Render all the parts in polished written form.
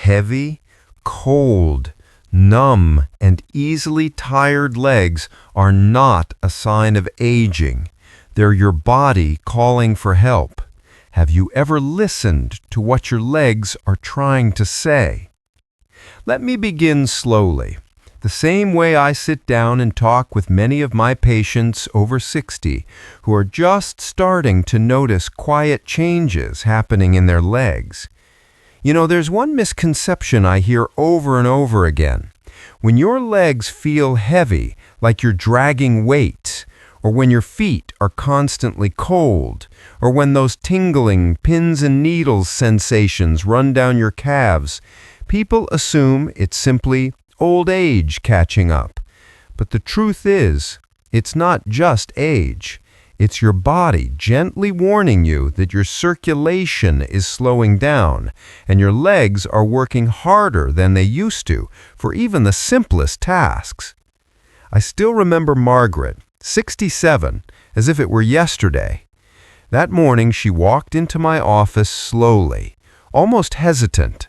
Heavy, cold, numb, and easily tired legs are not a sign of aging. They're your body calling for help. Have you ever listened to what your legs are trying to say? Let me begin slowly. The same way I sit down and talk with many of my patients over 60 who are just starting to notice quiet changes happening in their legs. You know, there's one misconception I hear over and over again. When your legs feel heavy, like you're dragging weights, or when your feet are constantly cold, or when those tingling pins and needles sensations run down your calves, people assume it's simply old age catching up. But the truth is, it's not just age. It's your body gently warning you that your circulation is slowing down and your legs are working harder than they used to for even the simplest tasks. I still remember Margaret, 67, as if it were yesterday. That morning she walked into my office slowly, almost hesitant.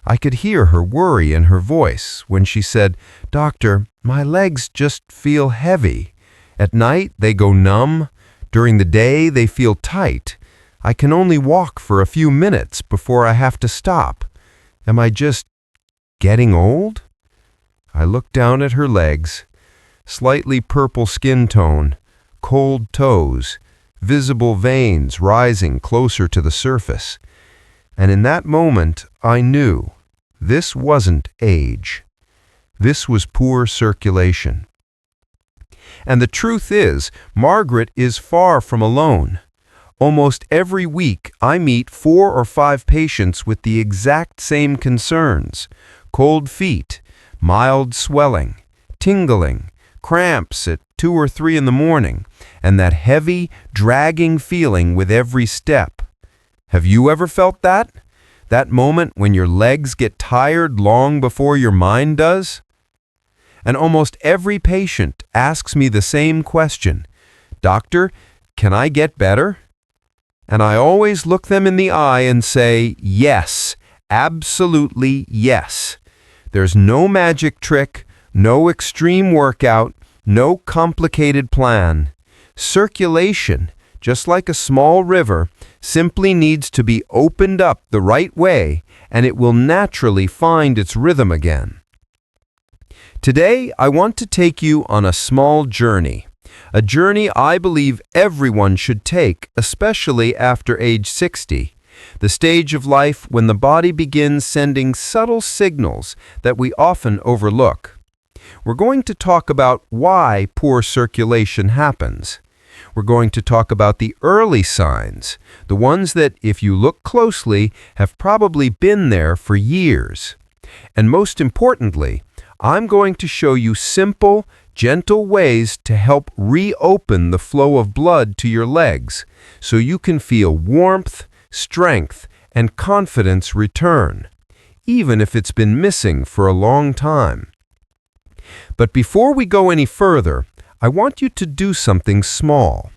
I could hear her worry in her voice when she said, "Doctor, my legs just feel heavy. At night they go numb. During the day they feel tight. I can only walk for a few minutes before I have to stop. Am I just getting old?" I looked down at her legs. Slightly purple skin tone, cold toes, visible veins rising closer to the surface. And in that moment, I knew this wasn't age. This was poor circulation. And the truth is, Margaret is far from alone. Almost every week, I meet 4 or 5 patients with the exact same concerns: cold feet, mild swelling, tingling, cramps at 2 or 3 in the morning, and that heavy, dragging feeling with every step. Have you ever felt that? That moment when your legs get tired long before your mind does? And almost every patient asks me the same question: "Doctor, can I get better?" And I always look them in the eye and say, yes, absolutely yes. There's no magic trick, no extreme workout, no complicated plan. Circulation, just like a small river, simply needs to be opened up the right way, and it will naturally find its rhythm again. Today, I want to take you on a small journey, a journey I believe everyone should take, especially after age 60, the stage of life when the body begins sending subtle signals that we often overlook. We're going to talk about why poor circulation happens. We're going to talk about the early signs, the ones that, if you look closely, have probably been there for years. And most importantly, I'm going to show you simple, gentle ways to help reopen the flow of blood to your legs so you can feel warmth, strength, and confidence return, even if it's been missing for a long time. But before we go any further, I want you to do something small.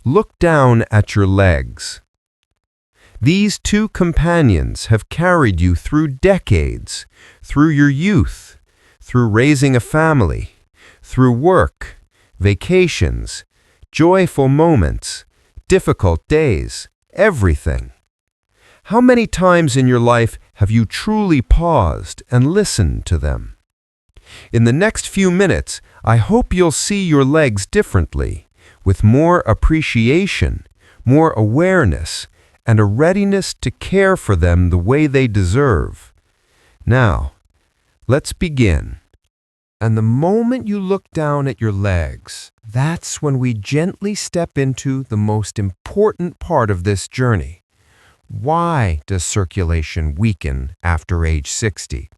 Look down at your legs. These 2 companions have carried you through decades, through your youth, through raising a family, through work, vacations, joyful moments, difficult days, everything. How many times in your life have you truly paused and listened to them? In the next few minutes, I hope you'll see your legs differently, with more appreciation, more awareness, and a readiness to care for them the way they deserve. Now, let's begin. And the moment you look down at your legs, that's when we gently step into the most important part of this journey. Why does circulation weaken after age 60?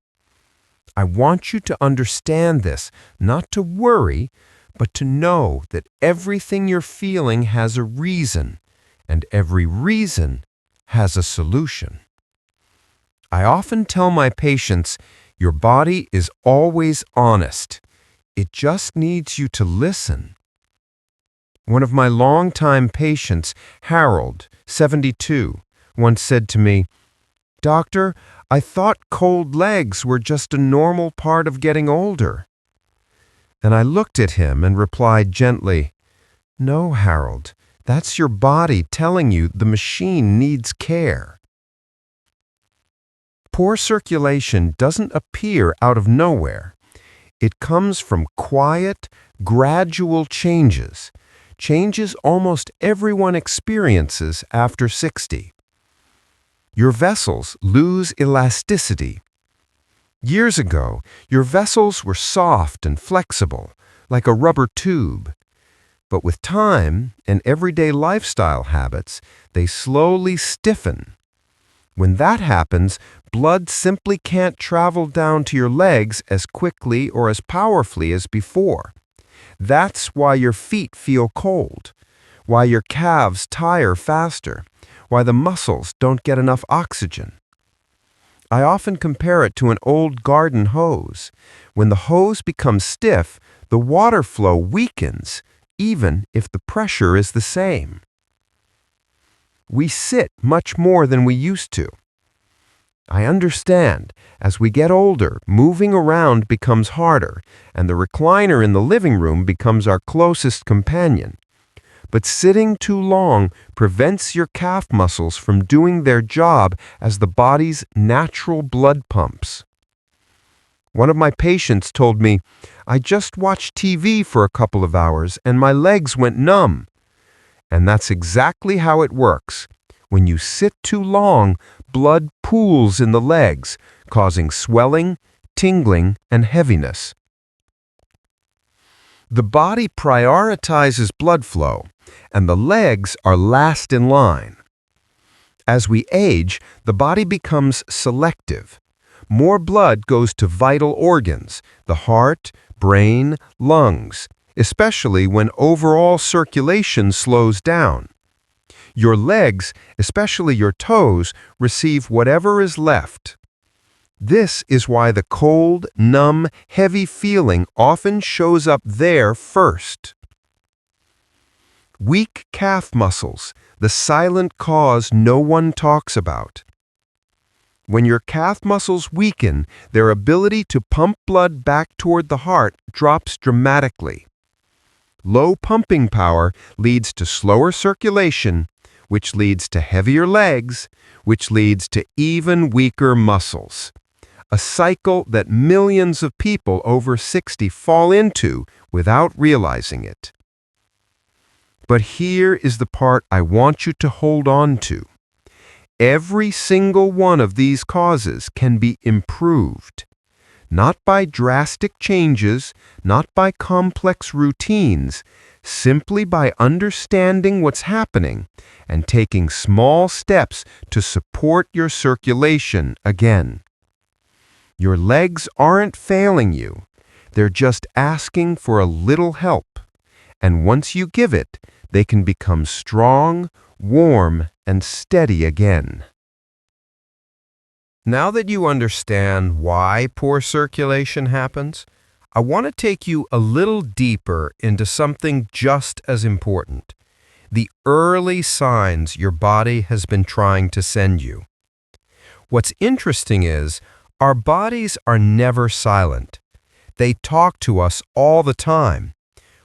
I want you to understand this, not to worry, but to know that everything you're feeling has a reason, and every reason has a solution. I often tell my patients, your body is always honest. It just needs you to listen. One of my longtime patients, Harold, 72, once said to me, "Doctor, I thought cold legs were just a normal part of getting older." And I looked at him and replied gently, "No, Harold, that's your body telling you the machine needs care." Poor circulation doesn't appear out of nowhere. It comes from quiet, gradual changes almost everyone experiences after 60. Your vessels lose elasticity. Years ago, your vessels were soft and flexible, like a rubber tube. But with time and everyday lifestyle habits, they slowly stiffen. When that happens, blood simply can't travel down to your legs as quickly or as powerfully as before. That's why your feet feel cold, why your calves tire faster, why the muscles don't get enough oxygen. I often compare it to an old garden hose. When the hose becomes stiff, the water flow weakens, even if the pressure is the same. We sit much more than we used to. I understand, as we get older, moving around becomes harder, and the recliner in the living room becomes our closest companion. But sitting too long prevents your calf muscles from doing their job as the body's natural blood pumps. One of my patients told me, "I just watched TV for a couple of hours and my legs went numb." And that's exactly how it works. When you sit too long, blood pools in the legs, causing swelling, tingling, and heaviness. The body prioritizes blood flow, and the legs are last in line. As we age, the body becomes selective. More blood goes to vital organs, the heart, brain, lungs, especially when overall circulation slows down. Your legs, especially your toes, receive whatever is left. This is why the cold, numb, heavy feeling often shows up there first. Weak calf muscles, the silent cause no one talks about. When your calf muscles weaken, their ability to pump blood back toward the heart drops dramatically. Low pumping power leads to slower circulation, which leads to heavier legs, which leads to even weaker muscles. A cycle that millions of people over 60 fall into without realizing it. But here is the part I want you to hold on to. Every single one of these causes can be improved. Not by drastic changes, not by complex routines, simply by understanding what's happening and taking small steps to support your circulation again. Your legs aren't failing you. They're just asking for a little help. And once you give it, they can become strong, warm, and steady again. Now that you understand why poor circulation happens, I want to take you a little deeper into something just as important: the early signs your body has been trying to send you. What's interesting is, our bodies are never silent. They talk to us all the time.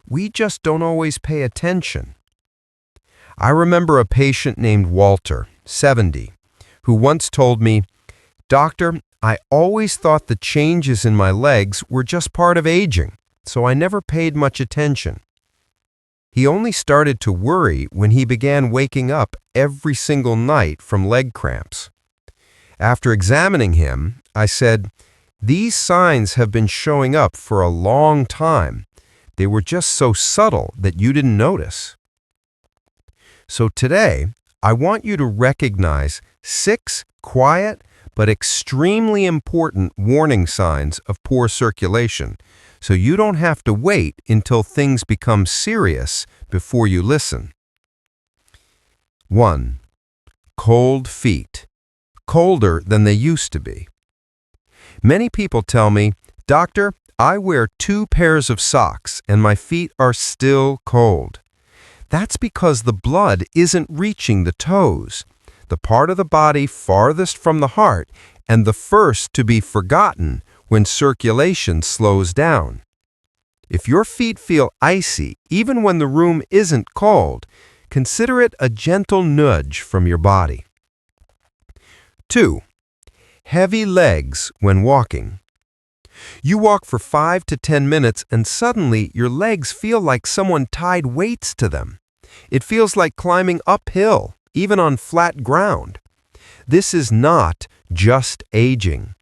We just don't always pay attention. I remember a patient named Walter, 70, who once told me, "Doctor, I always thought the changes in my legs were just part of aging, so I never paid much attention." He only started to worry when he began waking up every single night from leg cramps. After examining him, I said, "These signs have been showing up for a long time. They were just so subtle that you didn't notice." So today, I want you to recognize 6 quiet but extremely important warning signs of poor circulation, so you don't have to wait until things become serious before you listen. 1. Cold feet. Colder than they used to be. Many people tell me, "Doctor, I wear 2 pairs of socks and my feet are still cold." That's because the blood isn't reaching the toes. the part of the body farthest from the heart and the first to be forgotten when circulation slows down. If your feet feel icy, even when the room isn't cold, consider it a gentle nudge from your body. 2. Heavy legs when walking. You walk for 5 to 10 minutes and suddenly your legs feel like someone tied weights to them. It feels like climbing uphill, even on flat ground. This is not just aging.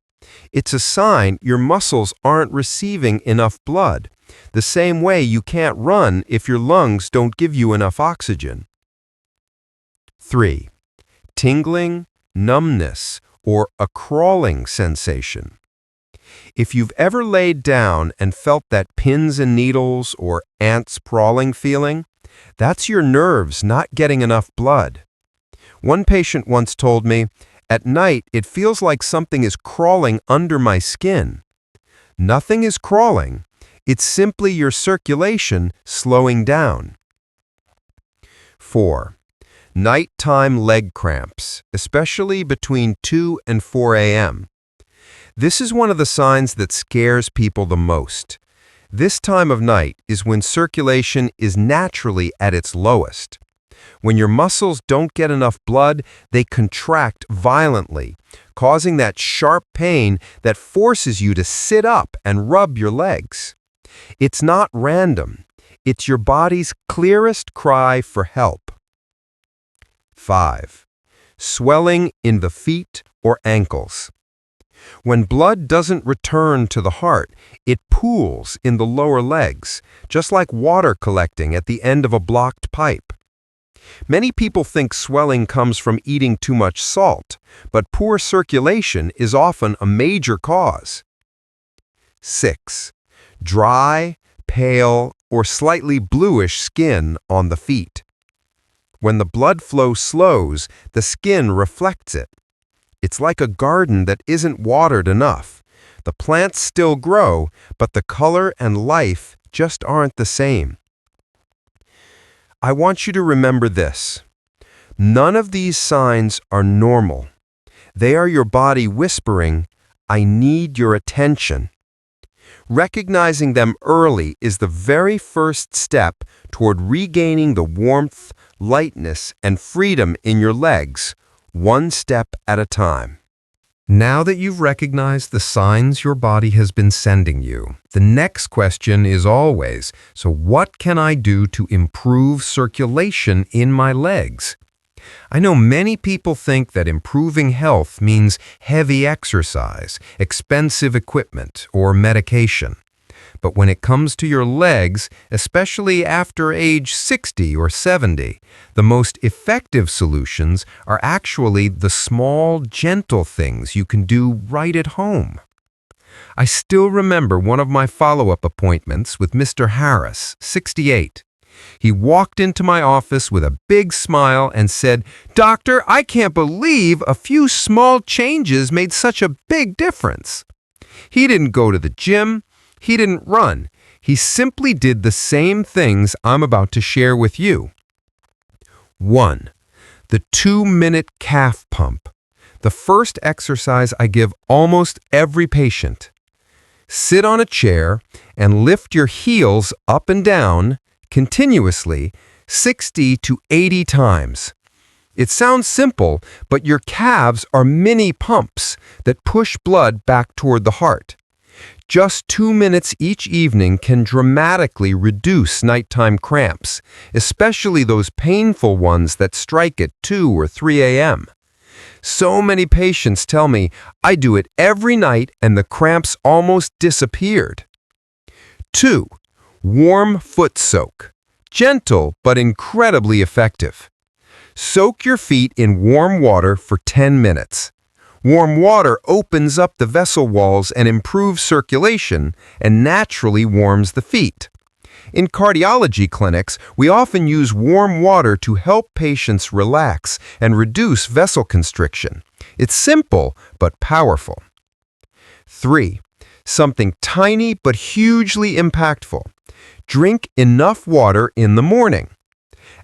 It's a sign your muscles aren't receiving enough blood, the same way you can't run if your lungs don't give you enough oxygen. 3. Tingling, numbness, or a crawling sensation. If you've ever laid down and felt that pins and needles or ants crawling feeling, that's your nerves not getting enough blood. One patient once told me, "At night it feels like something is crawling under my skin." Nothing is crawling. It's simply your circulation slowing down. 4. Nighttime leg cramps, especially between 2 and 4 a.m. This is one of the signs that scares people the most. This time of night is when circulation is naturally at its lowest. When your muscles don't get enough blood, they contract violently, causing that sharp pain that forces you to sit up and rub your legs. It's not random. It's your body's clearest cry for help. 5. Swelling in the feet or ankles. When blood doesn't return to the heart, it pools in the lower legs, just like water collecting at the end of a blocked pipe. Many people think swelling comes from eating too much salt, but poor circulation is often a major cause. 6. Dry, pale, or slightly bluish skin on the feet. When the blood flow slows, the skin reflects it. It's like a garden that isn't watered enough. The plants still grow, but the color and life just aren't the same. I want you to remember this. None of these signs are normal. They are your body whispering, "I need your attention." Recognizing them early is the very first step toward regaining the warmth, lightness, and freedom in your legs, one step at a time. Now that you've recognized the signs your body has been sending you, the next question is always, so what can I do to improve circulation in my legs? I know many people think that improving health means heavy exercise, expensive equipment, or medication. But when it comes to your legs, especially after age 60 or 70, the most effective solutions are actually the small, gentle things you can do right at home. I still remember one of my follow-up appointments with Mr. Harris, 68. He walked into my office with a big smile and said, "Doctor, I can't believe a few small changes made such a big difference." He didn't go to the gym. He didn't run. He simply did the same things I'm about to share with you. 1. The 2-minute calf pump. The first exercise I give almost every patient. Sit on a chair and lift your heels up and down continuously 60 to 80 times. It sounds simple, but your calves are mini pumps that push blood back toward the heart. Just 2 minutes each evening can dramatically reduce nighttime cramps, especially those painful ones that strike at 2 or 3 a.m. So many patients tell me, "I do it every night and the cramps almost disappeared." 2. Warm foot soak. Gentle but incredibly effective. Soak your feet in warm water for 10 minutes. Warm water opens up the vessel walls and improves circulation and naturally warms the feet. In cardiology clinics, we often use warm water to help patients relax and reduce vessel constriction. It's simple but powerful. 3. Something tiny but hugely impactful. Drink enough water in the morning.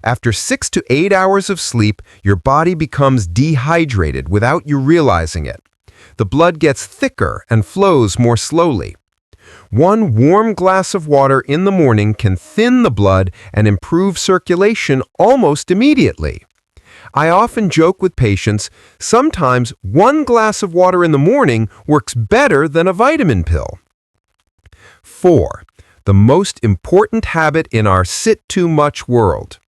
After 6 to 8 hours of sleep, your body becomes dehydrated without you realizing it. The blood gets thicker and flows more slowly. One warm glass of water in the morning can thin the blood and improve circulation almost immediately. I often joke with patients, sometimes one glass of water in the morning works better than a vitamin pill. 4. The most important habit in our sit-too-much world.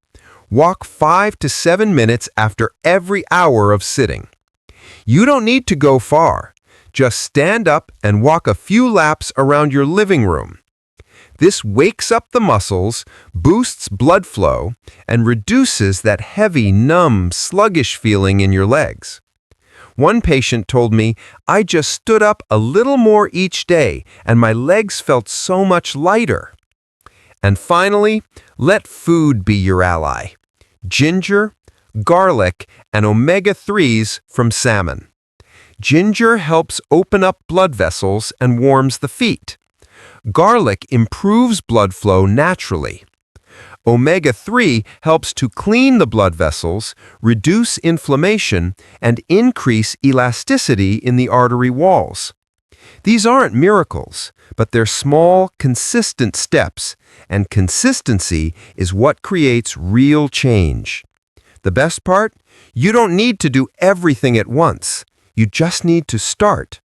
Walk 5 to 7 minutes after every hour of sitting. You don't need to go far. Just stand up and walk a few laps around your living room. This wakes up the muscles, boosts blood flow, and reduces that heavy, numb, sluggish feeling in your legs. One patient told me, "I just stood up a little more each day, and my legs felt so much lighter." And finally, let food be your ally. Ginger, garlic, and omega-3s from salmon. Ginger helps open up blood vessels and warms the feet. Garlic improves blood flow naturally. Omega-3 helps to clean the blood vessels, reduce inflammation, and increase elasticity in the artery walls. These aren't miracles, but they're small, consistent steps, and consistency is what creates real change. The best part? You don't need to do everything at once. You just need to start.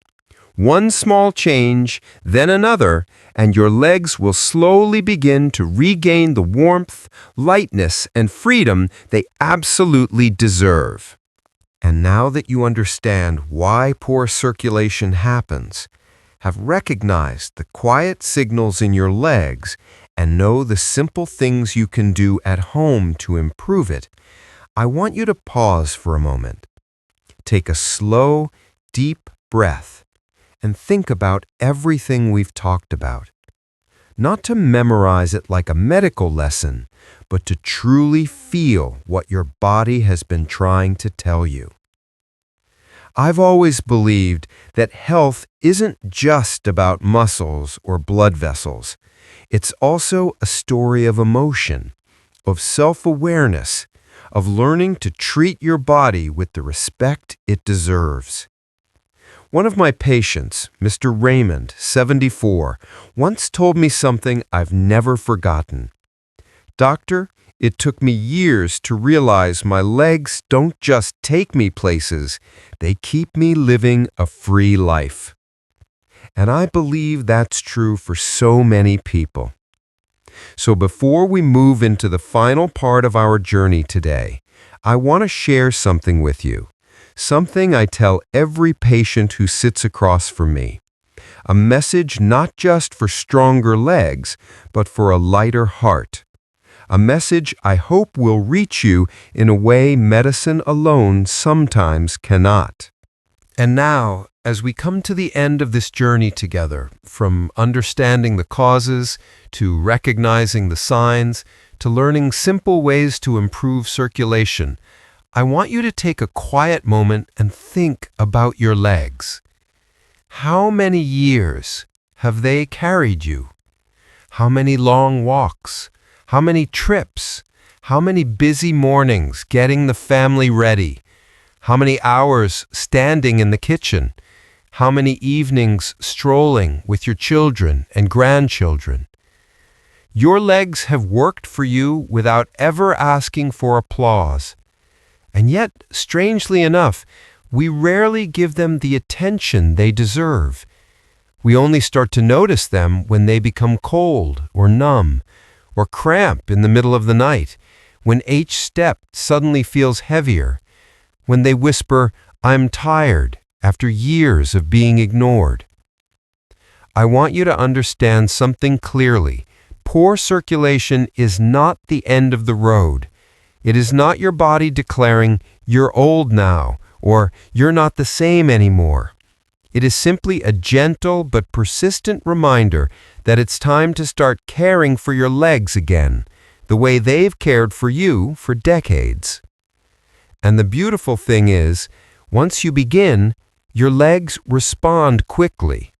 One small change, then another, and your legs will slowly begin to regain the warmth, lightness, and freedom they absolutely deserve. And now that you understand why poor circulation happens, have recognized the quiet signals in your legs, and know the simple things you can do at home to improve it, I want you to pause for a moment. Take a slow, deep breath and think about everything we've talked about. Not to memorize it like a medical lesson, but to truly feel what your body has been trying to tell you. I've always believed that health isn't just about muscles or blood vessels. It's also a story of emotion, of self-awareness, of learning to treat your body with the respect it deserves. One of my patients, Mr. Raymond, 74, once told me something I've never forgotten. "Doctor, it took me years to realize my legs don't just take me places, they keep me living a free life." And I believe that's true for so many people. So before we move into the final part of our journey today, I want to share something with you. Something I tell every patient who sits across from me. A message not just for stronger legs, but for a lighter heart. A message I hope will reach you in a way medicine alone sometimes cannot. And now, as we come to the end of this journey together, from understanding the causes, to recognizing the signs, to learning simple ways to improve circulation, I want you to take a quiet moment and think about your legs. How many years have they carried you? How many long walks? How many trips? How many busy mornings getting the family ready? How many hours standing in the kitchen? How many evenings strolling with your children and grandchildren? Your legs have worked for you without ever asking for applause. And yet, strangely enough, we rarely give them the attention they deserve. We only start to notice them when they become cold or numb, or cramp in the middle of the night, when each step suddenly feels heavier, when they whisper, "I'm tired," after years of being ignored. I want you to understand something clearly. Poor circulation is not the end of the road. It is not your body declaring, "You're old now," or "You're not the same anymore." It is simply a gentle but persistent reminder that it's time to start caring for your legs again, the way they've cared for you for decades. And the beautiful thing is, once you begin, your legs respond quickly.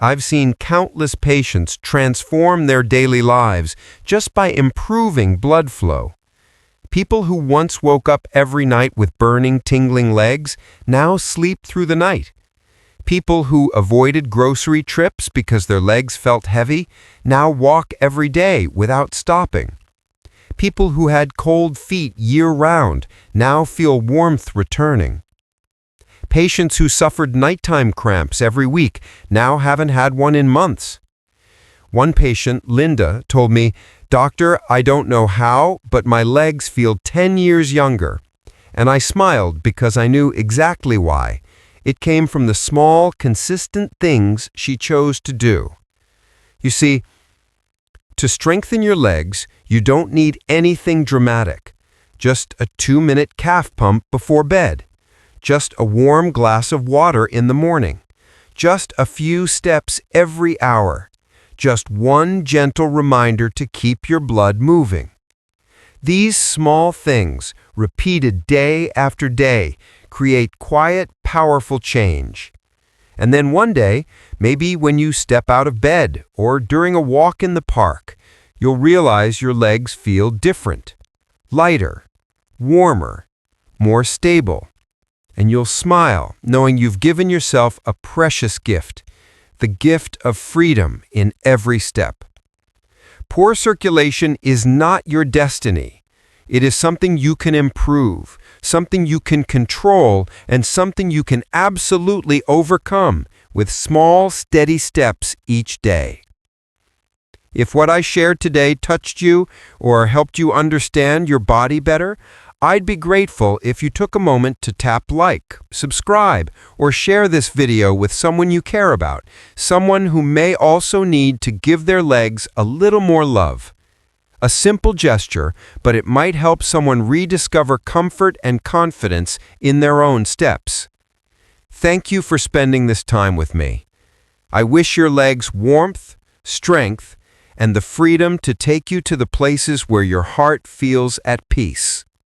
I've seen countless patients transform their daily lives just by improving blood flow. People who once woke up every night with burning, tingling legs now sleep through the night. People who avoided grocery trips because their legs felt heavy now walk every day without stopping. People who had cold feet year-round now feel warmth returning. Patients who suffered nighttime cramps every week now haven't had one in months. One patient, Linda, told me, "Doctor, I don't know how, but my legs feel 10 years younger." And I smiled because I knew exactly why. It came from the small, consistent things she chose to do. You see, to strengthen your legs, you don't need anything dramatic. Just a 2-minute calf pump before bed. Just a warm glass of water in the morning. Just a few steps every hour. Just one gentle reminder to keep your blood moving. These small things, repeated day after day, create quiet, powerful change. And then one day, maybe when you step out of bed or during a walk in the park, you'll realize your legs feel different, lighter, warmer, more stable. And you'll smile knowing you've given yourself a precious gift, the gift of freedom in every step. Poor circulation is not your destiny. It is something you can improve, something you can control, and something you can absolutely overcome with small, steady steps each day. If what I shared today touched you or helped you understand your body better, I'd be grateful if you took a moment to tap like, subscribe, or share this video with someone you care about, someone who may also need to give their legs a little more love. A simple gesture, but it might help someone rediscover comfort and confidence in their own steps. Thank you for spending this time with me. I wish your legs warmth, strength, and the freedom to take you to the places where your heart feels at peace.